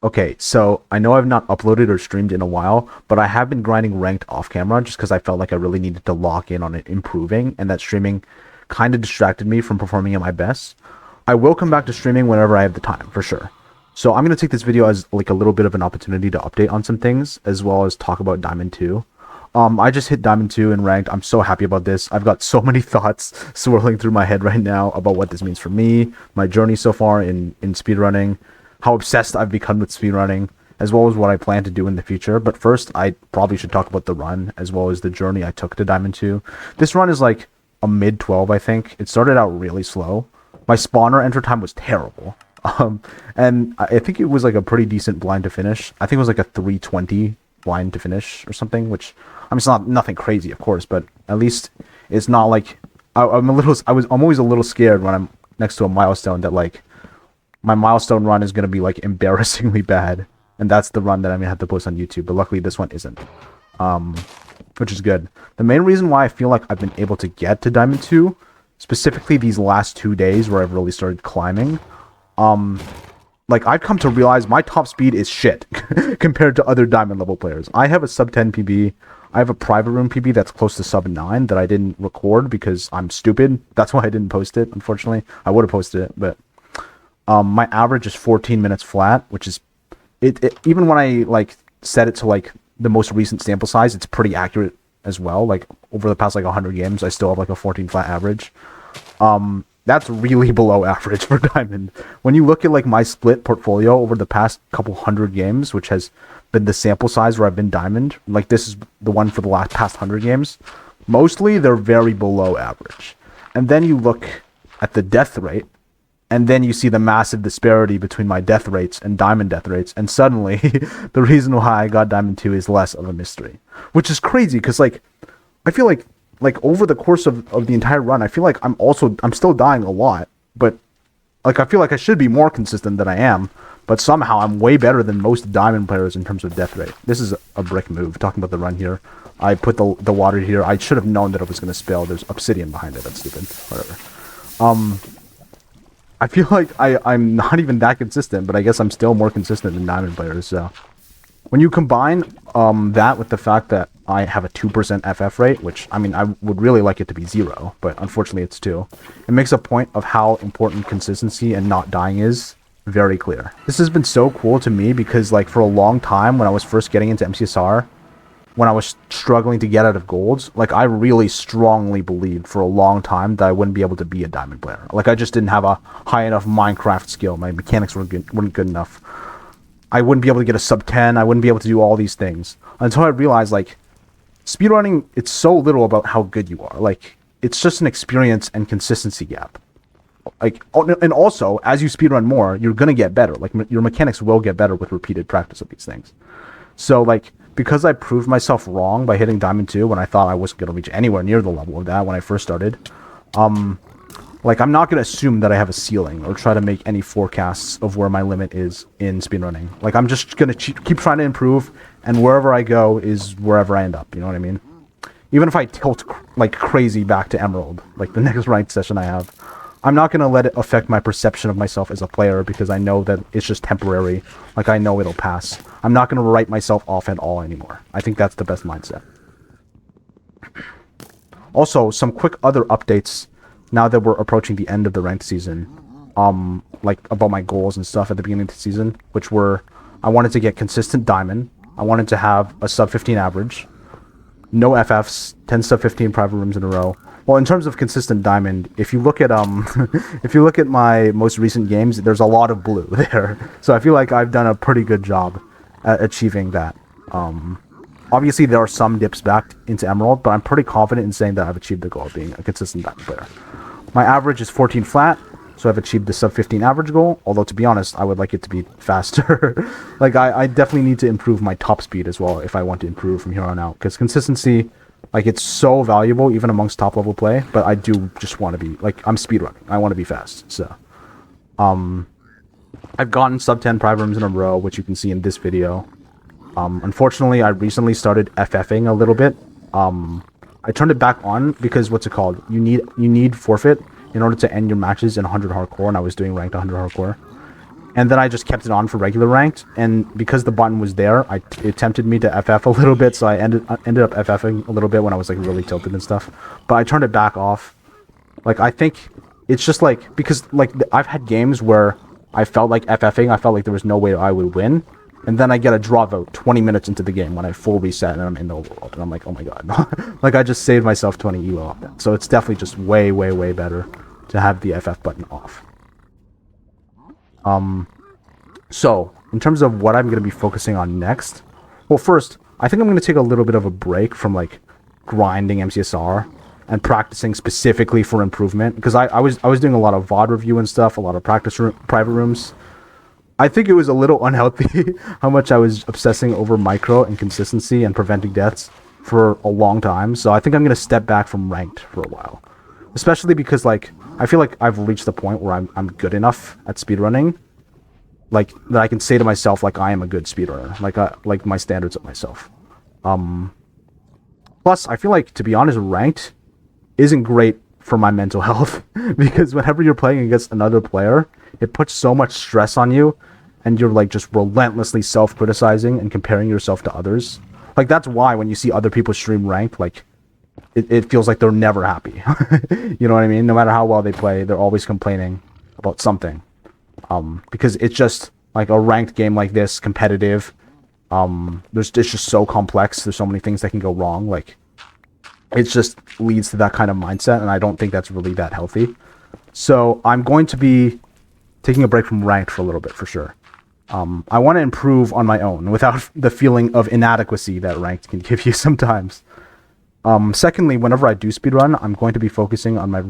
Okay, so I know I've not uploaded or streamed in a while, but I have been grinding ranked off camera just because I felt like I really needed to lock in on it improving, and that streaming kind of distracted me from performing at my best. I will come back to streaming whenever I have the time, for sure. So I'm going to take this video as like a little bit of an opportunity to update on some things, as well as talk about Diamond 2. I just hit Diamond 2 in ranked. I'm so happy about this. I've got so many thoughts swirling through my head right now about what this means for me, my journey so far in speedrunning, how obsessed I've become with speedrunning, as well as what I plan to do in the future. But first, I probably should talk about the run, as well as the journey I took to Diamond 2. This run is like a mid-12, I think. It started out really slow. My spawner enter time was terrible. And I think it was like a pretty decent blind to finish. I think it was like a 320 blind to finish or something, which, I mean, it's not nothing crazy, of course, but at least it's not like, I'm always a little scared when I'm next to a milestone that like, my milestone run is going to be like embarrassingly bad, and that's the run that I'm going to have to post on YouTube, but luckily this one isn't, which is good. The main reason why I feel like I've been able to get to Diamond 2, specifically these last 2 days where I've really started climbing, like I've come to realize my top speed is shit compared to other Diamond level players. I have a sub 10 PB. I have a private room PB that's close to sub 9 that I didn't record because I'm stupid. That's why I didn't post it, unfortunately. I would have posted it, but my average is 14 minutes flat, which is it even when I like set it to like the most recent sample size, it's pretty accurate as well. Like over the past like 100 games, I still have like a 14 flat average. That's really below average for Diamond. When you look at like my split portfolio over the past couple hundred games, which has been the sample size where I've been Diamond, like this is the one for the past 100 games, mostly they're very below average. And then you look at the death rate, and then you see the massive disparity between my death rates and Diamond death rates, and suddenly the reason why I got Diamond 2 is less of a mystery. Which is crazy, because like, I feel like over the course of the entire run, I feel like I'm still dying a lot, but like I feel like I should be more consistent than I am, but somehow I'm way better than most Diamond players in terms of death rate. This is a brick move, talking about the run here. I put the water here. I should have known that it was going to spill. There's obsidian behind it. That's stupid. Whatever. I feel like I'm not even that consistent, but I guess I'm still more consistent than Diamond players, so. When you combine that with the fact that I have a 2% FF rate, which, I mean, I would really like it to be 0, but unfortunately it's 2, it makes a point of how important consistency and not dying is very clear. This has been so cool to me because, like, for a long time when I was first getting into MCSR, when I was struggling to get out of golds, like, I really strongly believed for a long time that I wouldn't be able to be a Diamond player. Like, I just didn't have a high enough Minecraft skill. My mechanics weren't good enough. I wouldn't be able to get a sub 10. I wouldn't be able to do all these things. Until I realized, like, speedrunning, it's so little about how good you are. Like, it's just an experience and consistency gap. Like, and also, as you speedrun more, you're going to get better. Like, your mechanics will get better with repeated practice of these things. So, like, because I proved myself wrong by hitting Diamond 2 when I thought I wasn't going to reach anywhere near the level of that when I first started, like, I'm not going to assume that I have a ceiling or try to make any forecasts of where my limit is in speedrunning. Like, I'm just going to keep trying to improve, and wherever I go is wherever I end up, you know what I mean? Even if I tilt like crazy back to Emerald, like the next ranked session I have, I'm not going to let it affect my perception of myself as a player because I know that it's just temporary. Like, I know it'll pass. I'm not going to write myself off at all anymore. I think that's the best mindset. Also, some quick other updates now that we're approaching the end of the ranked season, like about my goals and stuff at the beginning of the season, which were, I wanted to get consistent Diamond, I wanted to have a sub 15 average, no FFs, 10 sub 15 private rooms in a row. Well, in terms of consistent Diamond, if you look at if you look at my most recent games, there's a lot of blue there. So I feel like I've done a pretty good job at achieving that. Obviously, there are some dips back into Emerald, but I'm pretty confident in saying that I've achieved the goal of being a consistent Diamond player. My average is 14 flat, so I've achieved the sub 15 average goal, although to be honest, I would like it to be faster. Like, I definitely need to improve my top speed as well if I want to improve from here on out, because consistency, like, it's so valuable even amongst top level play, but I do just want to be, like, I'm speedrunning. I want to be fast, so. I've gotten sub 10 private rooms in a row, which you can see in this video. Unfortunately, I recently started FFing a little bit. I turned it back on because what's it called? You need forfeit in order to end your matches in 100 hardcore, and I was doing ranked 100 hardcore. And then I just kept it on for regular ranked, and because the button was there, it tempted me to FF a little bit, so I ended up FFing a little bit when I was like really tilted and stuff. But I turned it back off. Like, I think it's just like, because like I've had games where I felt like FFing, I felt like there was no way I would win, and then I get a draw vote 20 minutes into the game when I full reset and I'm in the overworld, and I'm like, oh my god, like I just saved myself 20 elo off that. So it's definitely just way, way, way better to have the FF button off. So, in terms of what I'm going to be focusing on next, well, first, I think I'm going to take a little bit of a break from, like, grinding MCSR and practicing specifically for improvement, because I was doing a lot of VOD review and stuff, a lot of private rooms. I think it was a little unhealthy how much I was obsessing over micro and consistency and preventing deaths for a long time, so I think I'm going to step back from ranked for a while. Especially because, like, I feel like I've reached the point where I'm good enough at speedrunning, like, that I can say to myself, like, I am a good speedrunner. Like my standards of myself. Plus, I feel like, to be honest, ranked isn't great for my mental health. Because whenever you're playing against another player, it puts so much stress on you, and you're, like, just relentlessly self-criticizing and comparing yourself to others. Like, that's why when you see other people stream ranked, like, it feels like they're never happy. You know what I mean? No matter how well they play, they're always complaining about something. Because it's just like a ranked game like this, competitive. It's just so complex. There's so many things that can go wrong. Like, it just leads to that kind of mindset, and I don't think that's really that healthy. So I'm going to be taking a break from ranked for a little bit, for sure. I want to improve on my own without the feeling of inadequacy that ranked can give you sometimes. Secondly, whenever I do speedrun, I'm going to be focusing on my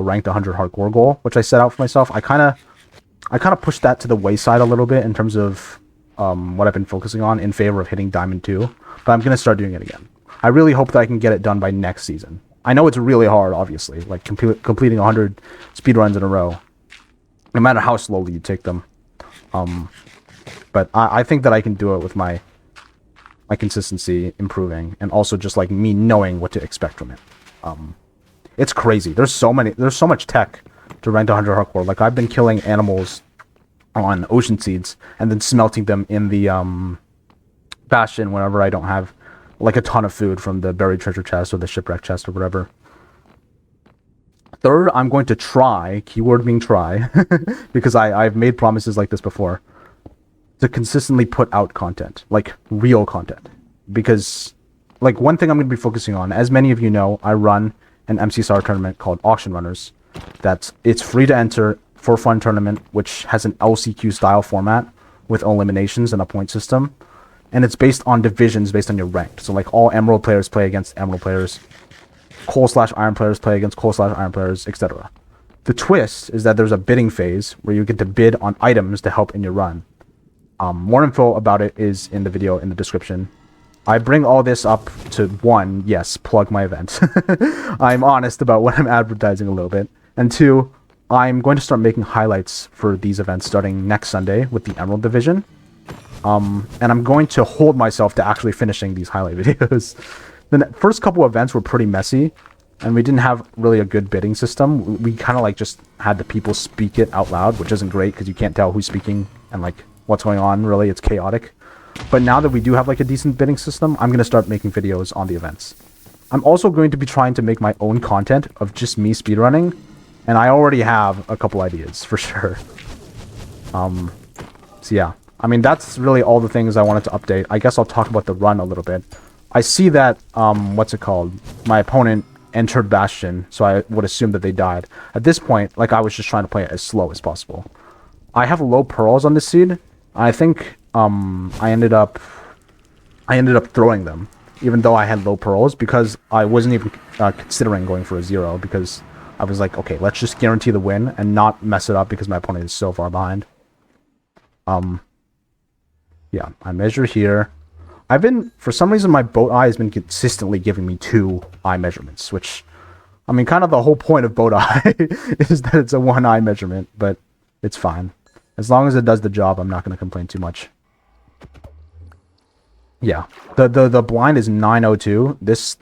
ranked 100 hardcore goal, which I set out for myself. I kind of pushed that to the wayside a little bit in terms of what I've been focusing on in favor of hitting Diamond 2, but I'm going to start doing it again. I really hope that I can get it done by next season. I know it's really hard, obviously, like completing 100 speedruns in a row, no matter how slowly you take them. But I think that I can do it with my consistency improving, and also just like me knowing what to expect from it. It's crazy. There's so much tech to ranked 100 hardcore. Like, I've been killing animals on ocean seeds and then smelting them in the bastion whenever I don't have like a ton of food from the buried treasure chest or the shipwreck chest or whatever. Third, I'm going to try, keyword being try, because I've made promises like this before, to consistently put out content, like real content. Because, like, one thing I'm going to be focusing on, as many of you know, I run an MCSR tournament called Auctionrunners. It's free to enter, for fun tournament, which has an LCQ style format with eliminations and a point system. And it's based on divisions based on your rank. So, like, all Emerald players play against Emerald players, Coal/Iron players play against Coal/Iron players, etc. The twist is that there's a bidding phase where you get to bid on items to help in your run. More info about it is in the video in the description. I bring all this up to, one, yes, plug my event. I'm honest about what I'm advertising a little bit. And two, I'm going to start making highlights for these events starting next Sunday with the Emerald Division. And I'm going to hold myself to actually finishing these highlight videos. The first couple events were pretty messy, and we didn't have really a good bidding system. We kind of like just had the people speak it out loud, which isn't great because you can't tell who's speaking and like what's going on, really. It's chaotic. But now that we do have like a decent bidding system, I'm going to start making videos on the events. I'm also going to be trying to make my own content of just me speedrunning, and I already have a couple ideas for sure. So yeah, I mean, that's really all the things I wanted to update. I guess I'll talk about the run a little bit. I see that, what's it called? My opponent entered Bastion, so I would assume that they died. At this point, like, I was just trying to play it as slow as possible. I have low pearls on this seed. I think, I ended up throwing them, even though I had low pearls, because I wasn't even considering going for a 0, because I was like, okay, let's just guarantee the win and not mess it up because my opponent is so far behind. Yeah, I measure here. For some reason, my boat eye has been consistently giving me 2 eye measurements, which, I mean, kind of the whole point of boat eye is that it's a 1 eye measurement, but it's fine. As long as it does the job, I'm not going to complain too much. Yeah, the blind is 9:02. This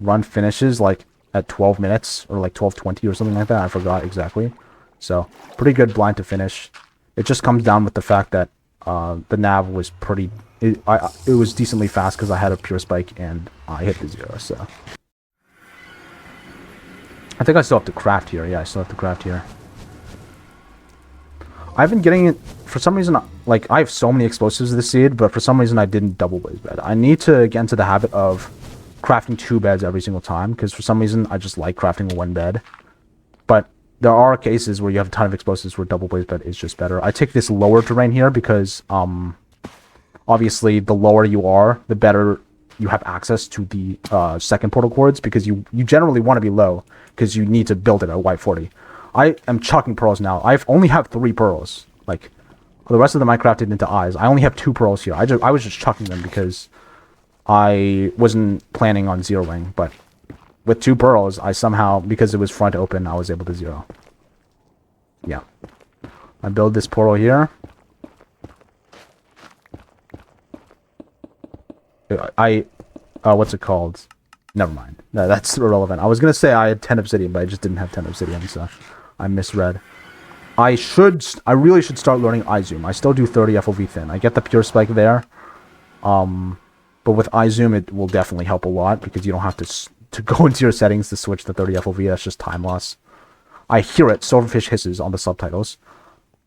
run finishes like at 12 minutes or like 12:20 or something like that. I forgot exactly. So, pretty good blind to finish. It just comes down with the fact that the nav was pretty. It was decently fast because I had a pure spike and I hit the 0. So I think I still have to craft here. Yeah, I still have to craft here. I've been getting it for some reason. Like, I have so many explosives this seed, but for some reason I didn't double blaze bed. I need to get into the habit of crafting 2 beds every single time, because for some reason I just like crafting 1 bed. But there are cases where you have a ton of explosives where double blaze bed is just better. I take this lower terrain here because obviously the lower you are, the better you have access to the second portal cords, because you generally want to be low because you need to build it at white 40. I am chucking pearls now. I only have 3 pearls. Like, the rest of them I crafted into eyes. I only have 2 pearls here. I was just chucking them because I wasn't planning on zeroing. But with 2 pearls, I somehow, because it was front open, I was able to zero. Yeah. I build this portal here. What's it called? Never mind. No, that's irrelevant. I was going to say I had 10 obsidian, but I just didn't have 10 obsidian, so I misread. I really should start learning iZoom. I still do 30 FOV thin. I get the pure spike there. But with iZoom, it will definitely help a lot because you don't have to go into your settings to switch to 30 FOV. That's just time loss. I hear it. Silverfish hisses on the subtitles.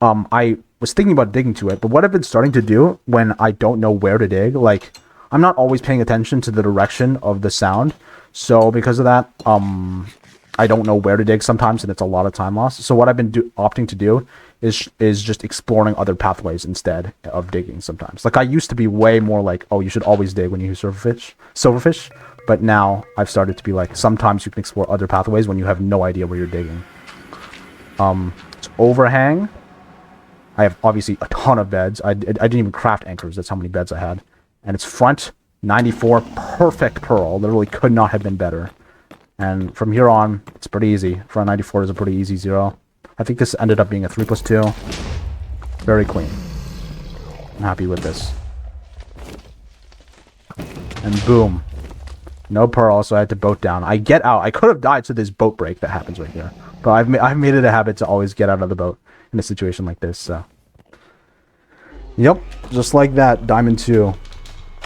I was thinking about digging to it, but what I've been starting to do when I don't know where to dig, like, I'm not always paying attention to the direction of the sound. So because of that, I don't know where to dig sometimes, and it's a lot of time loss. So what I've been opting to do is just exploring other pathways instead of digging sometimes. Like, I used to be way more like, oh, you should always dig when you use silverfish. But now I've started to be like, sometimes you can explore other pathways when you have no idea where you're digging. It's overhang. I have obviously a ton of beds. I didn't even craft anchors. That's how many beds I had. And it's front 94, perfect pearl. Literally could not have been better. And from here on, it's pretty easy. Front 94 is a pretty easy 0. I think this ended up being a 3+2. Very clean. I'm happy with this. And boom. No pearl, so I had to boat down. I get out. I could have died to this boat break that happens right here. But I've made it a habit to always get out of the boat in a situation like this, so. Yep, just like that, Diamond 2.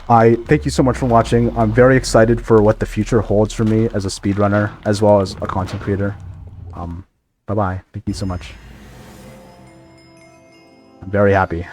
I thank you so much for watching. I'm very excited for what the future holds for me as a speedrunner, as well as a content creator. Bye-bye. Thank you so much. I'm very happy.